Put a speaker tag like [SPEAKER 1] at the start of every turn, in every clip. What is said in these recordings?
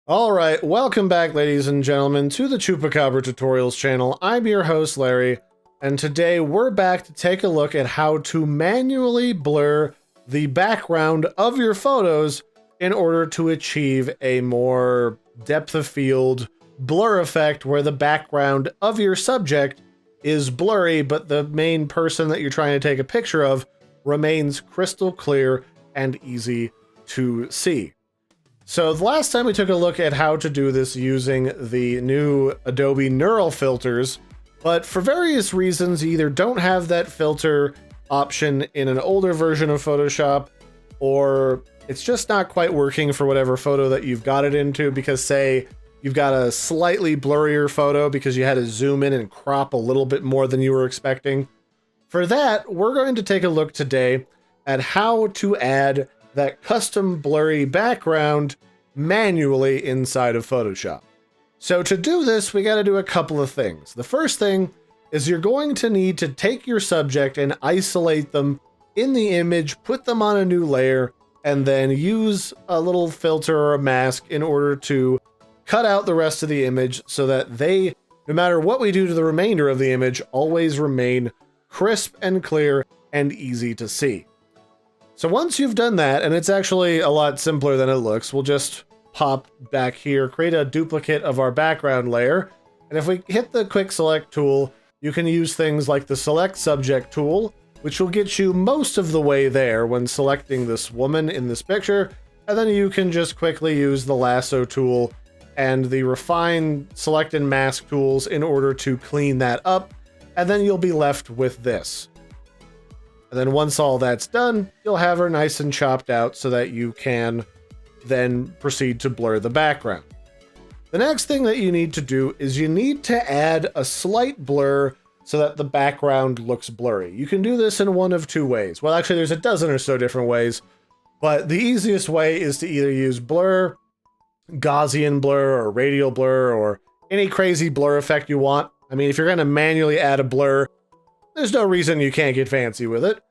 [SPEAKER 1] Alright, welcome back ladies and gentlemen to the Chupacabra tutorials channel. I'm your host Larry, and today we're back to take a look at how to manually blur the background of your photos in order to achieve a more depth of field blur effect where the background of your subject is blurry, but the main person that you're trying to take a picture of remains crystal clear and easy to see. So the last time we took a look at how to do this using the new Adobe Neural filters, but for various reasons you either don't have that filter option in an older version of Photoshop, or it's just not quite working for whatever photo that you've got it into, because say you've got a slightly blurrier photo because you had to zoom in and crop a little bit more than you were expecting. For that, we're going to take a look today at how to add that custom blurry background manually inside of Photoshop. So to do this, we got to do a couple of things. The first thing is you're going to need to take your subject and isolate them in the image, put them on a new layer, and then use a little filter or a mask in order to cut out the rest of the image so that they, no matter what we do to the remainder of the image, always remain crisp and clear and easy to see. So once you've done that, and it's actually a lot simpler than it looks, we'll just pop back here, create a duplicate of our background layer, and if we hit the quick select tool, you can use things like the select subject tool, which will get you most of the way there when selecting this woman in this picture, and then you can just quickly use the lasso tool and the refine, select, and mask tools in order to clean that up, and then you'll be left with this. And then once all that's done, you'll have her nice and chopped out so that you can then proceed to blur the background. The next thing that you need to do is you need to add a slight blur so that the background looks blurry. You can do this in one of two ways. Well, actually, there's a dozen or so different ways, but the easiest way is to either use blur, Gaussian blur, or radial blur, or any crazy blur effect you want. I mean, if you're going to manually add a blur, there's no reason you can't get fancy with it.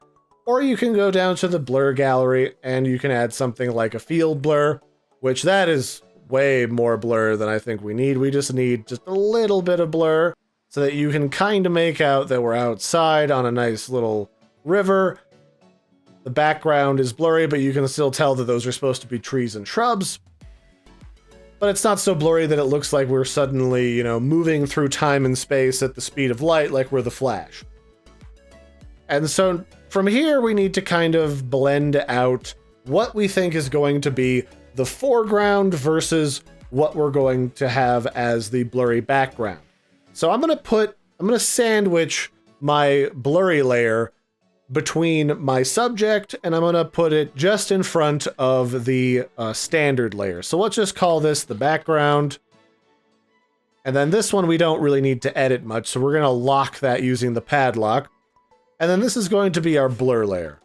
[SPEAKER 1] Or you can go down to the blur gallery and you can add something like a field blur, which that is way more blur than I think we need. We just need just a little bit of blur so that you can kind of make out that we're outside on a nice little river. The background is blurry, but you can still tell that those are supposed to be trees and shrubs. But it's not so blurry that it looks like we're suddenly, you know, moving through time and space at the speed of light like we're the Flash. And so from here, we need to kind of blend out what we think is going to be the foreground versus what we're going to have as the blurry background. So I'm going to sandwich my blurry layer between my subject, and I'm going to put it just in front of the standard layer. So let's just call this the background. And then this one, we don't really need to edit much, so we're going to lock that using the padlock. And then this is going to be our blur layer.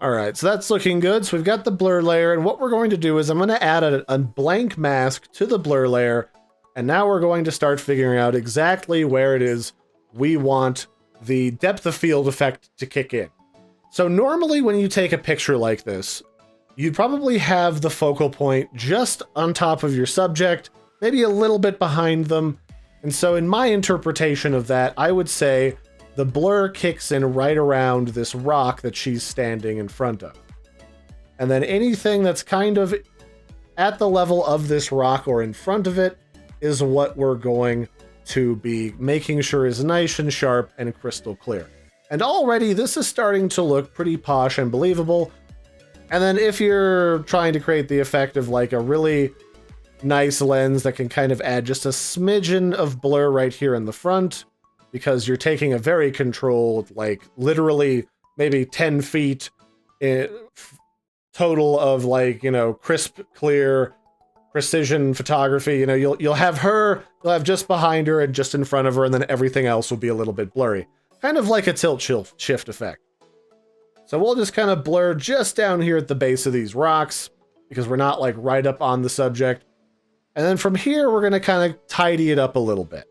[SPEAKER 1] All right, so that's looking good. So we've got the blur layer, and what we're going to do is I'm going to add a blank mask to the blur layer, and now we're going to start figuring out exactly where it is we want the depth of field effect to kick in. So normally when you take a picture like this, you'd probably have the focal point just on top of your subject, maybe a little bit behind them. And so in my interpretation of that, I would say the blur kicks in right around this rock that she's standing in front of. And then anything that's kind of at the level of this rock or in front of it is what we're going to be making sure is nice and sharp and crystal clear. And already this is starting to look pretty posh and believable. And then if you're trying to create the effect of like a really nice lens that can kind of add just a smidgen of blur right here in the front, because you're taking a very controlled, like literally maybe 10 feet total of like, you know, crisp, clear, precision photography. You know, you'll have just behind her and just in front of her, and then everything else will be a little bit blurry. Kind of like a tilt shift effect. So we'll just kind of blur just down here at the base of these rocks because we're not like right up on the subject. And then from here, we're going to kind of tidy it up a little bit.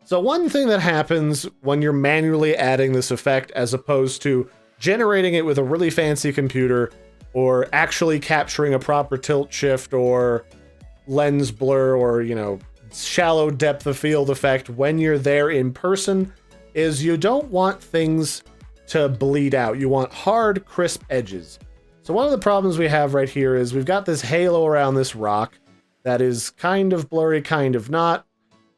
[SPEAKER 1] So one thing that happens when you're manually adding this effect as opposed to generating it with a really fancy computer or actually capturing a proper tilt shift or lens blur or, you know, shallow depth of field effect when you're there in person is you don't want things to bleed out. You want hard, crisp edges. So one of the problems we have right here is we've got this halo around this rock that is kind of blurry, kind of not,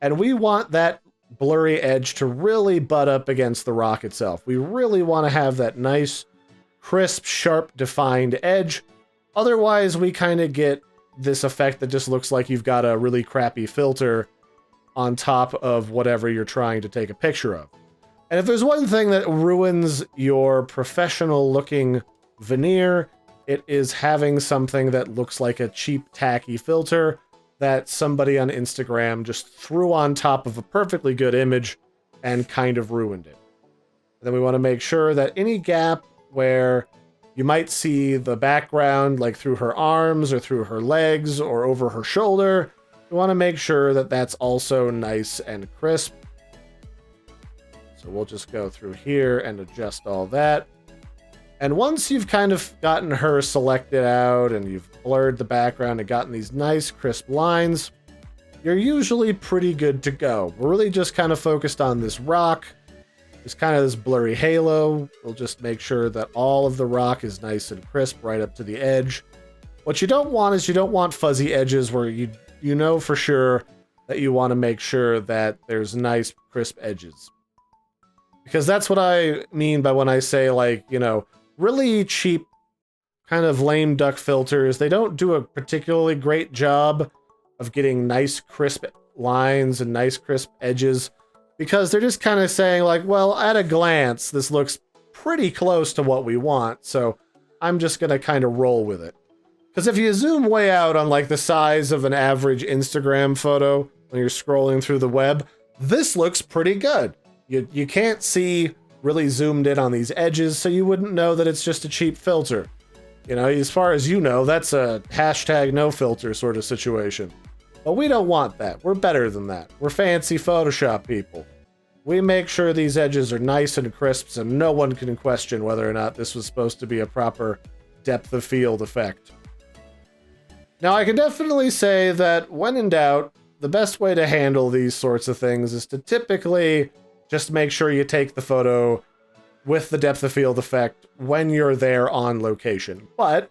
[SPEAKER 1] and we want that blurry edge to really butt up against the rock itself. We really want to have that nice, crisp, sharp, defined edge. Otherwise, we kind of get this effect that just looks like you've got a really crappy filter on top of whatever you're trying to take a picture of. And if there's one thing that ruins your professional looking veneer, it is having something that looks like a cheap, tacky filter that somebody on Instagram just threw on top of a perfectly good image and kind of ruined it. Then we want to make sure that any gap where you might see the background, like through her arms or through her legs or over her shoulder, you want to make sure that that's also nice and crisp. So we'll just go through here and adjust all that. And once you've kind of gotten her selected out and you've blurred the background and gotten these nice crisp lines, you're usually pretty good to go. We're really just kind of focused on this rock. It's kind of this blurry halo. We'll just make sure that all of the rock is nice and crisp right up to the edge. What you don't want is you don't want fuzzy edges where you know for sure that you want to make sure that there's nice crisp edges. Because that's what I mean by when I say, like, you know, really cheap kind of lame duck filters. They don't do a particularly great job of getting nice crisp lines and nice crisp edges because they're just kind of saying like, well, at a glance, this looks pretty close to what we want. So I'm just going to kind of roll with it. Because if you zoom way out on like the size of an average Instagram photo when you're scrolling through the web, this looks pretty good. You can't see really zoomed in on these edges, so you wouldn't know that it's just a cheap filter. You know, as far as you know, that's a hashtag no filter sort of situation. But we don't want that. We're better than that. We're fancy Photoshop people. We make sure these edges are nice and crisp so no one can question whether or not this was supposed to be a proper depth of field effect. Now, I can definitely say that when in doubt, the best way to handle these sorts of things is to typically just make sure you take the photo with the depth of field effect when you're there on location. But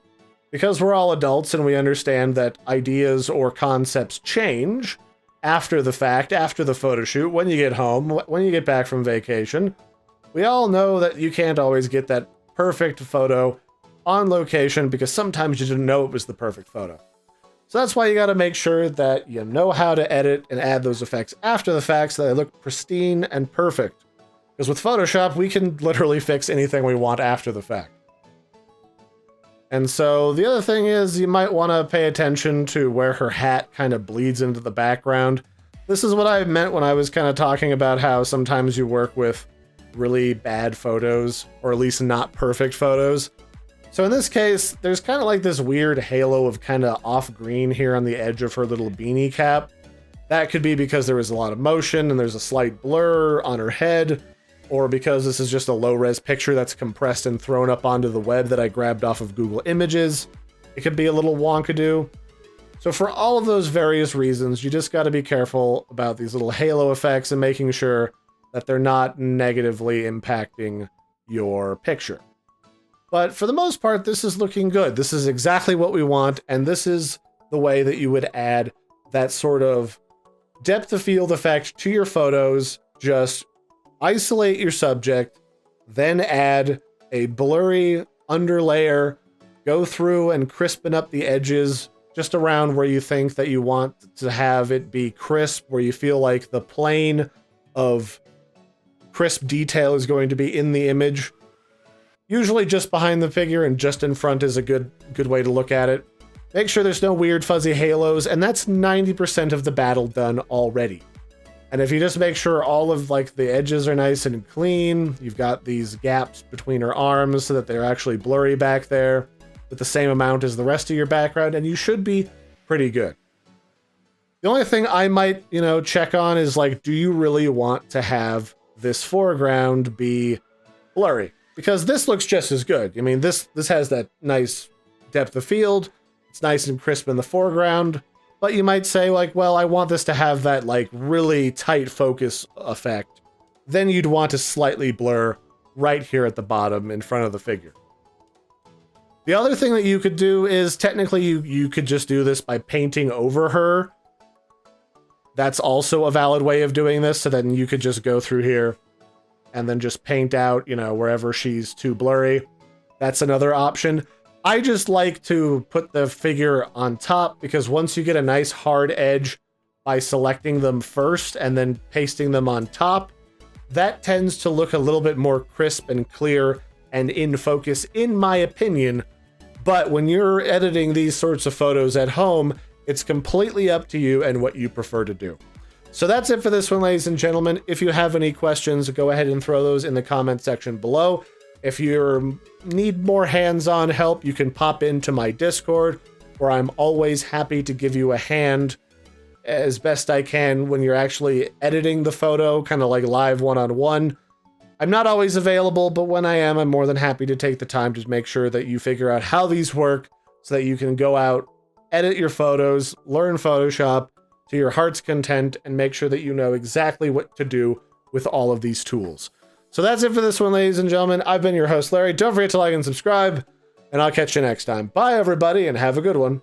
[SPEAKER 1] because we're all adults and we understand that ideas or concepts change after the fact, after the photo shoot, when you get home, when you get back from vacation, we all know that you can't always get that perfect photo on location because sometimes you didn't know it was the perfect photo. So that's why you got to make sure that you know how to edit and add those effects after the fact so they look pristine and perfect. Because with Photoshop, we can literally fix anything we want after the fact. And so the other thing is you might want to pay attention to where her hat kind of bleeds into the background. This is what I meant when I was kind of talking about how sometimes you work with really bad photos, or at least not perfect photos. So in this case, there's kind of like this weird halo of kind of off green here on the edge of her little beanie cap. That could be because there was a lot of motion and there's a slight blur on her head, or because this is just a low-res picture that's compressed and thrown up onto the web that I grabbed off of Google Images. It could be a little wonkadoo. So for all of those various reasons, you just got to be careful about these little halo effects and making sure that they're not negatively impacting your picture. But for the most part, this is looking good. This is exactly what we want, and this is the way that you would add that sort of depth of field effect to your photos. Just isolate your subject, then add a blurry underlayer, go through and crispen up the edges just around where you think that you want to have it be crisp, where you feel like the plane of crisp detail is going to be in the image. Usually just behind the figure and just in front is a good way to look at it. Make sure there's no weird fuzzy halos, and that's 90% of the battle done already. And if you just make sure all of like the edges are nice and clean, you've got these gaps between her arms so that they're actually blurry back there with the same amount as the rest of your background, and you should be pretty good. The only thing I might, check on is like, do you really want to have this foreground be blurry? Because this looks just as good. I mean, this has that nice depth of field. It's nice and crisp in the foreground, but you might say like, well, I want this to have that like really tight focus effect. Then you'd want to slightly blur right here at the bottom in front of the figure. The other thing that you could do is technically you could just do this by painting over her. That's also a valid way of doing this. So then you could just go through here and then just paint out, you know, wherever she's too blurry. That's another option. I just like to put the figure on top because once you get a nice hard edge by selecting them first and then pasting them on top, that tends to look a little bit more crisp and clear and in focus, in my opinion. But when you're editing these sorts of photos at home, it's completely up to you and what you prefer to do. So that's it for this one, ladies and gentlemen. If you have any questions, go ahead and throw those in the comment section below. If you need more hands-on help, you can pop into my Discord, where I'm always happy to give you a hand as best I can when you're actually editing the photo, kind of like live one-on-one. I'm not always available, but when I am, I'm more than happy to take the time to make sure that you figure out how these work so that you can go out, edit your photos, learn Photoshop to your heart's content, and make sure that you know exactly what to do with all of these tools. So that's it for this one, ladies and gentlemen. I've been your host, Larry. Don't forget to like and subscribe, and I'll catch you next time. Bye, everybody, and have a good one.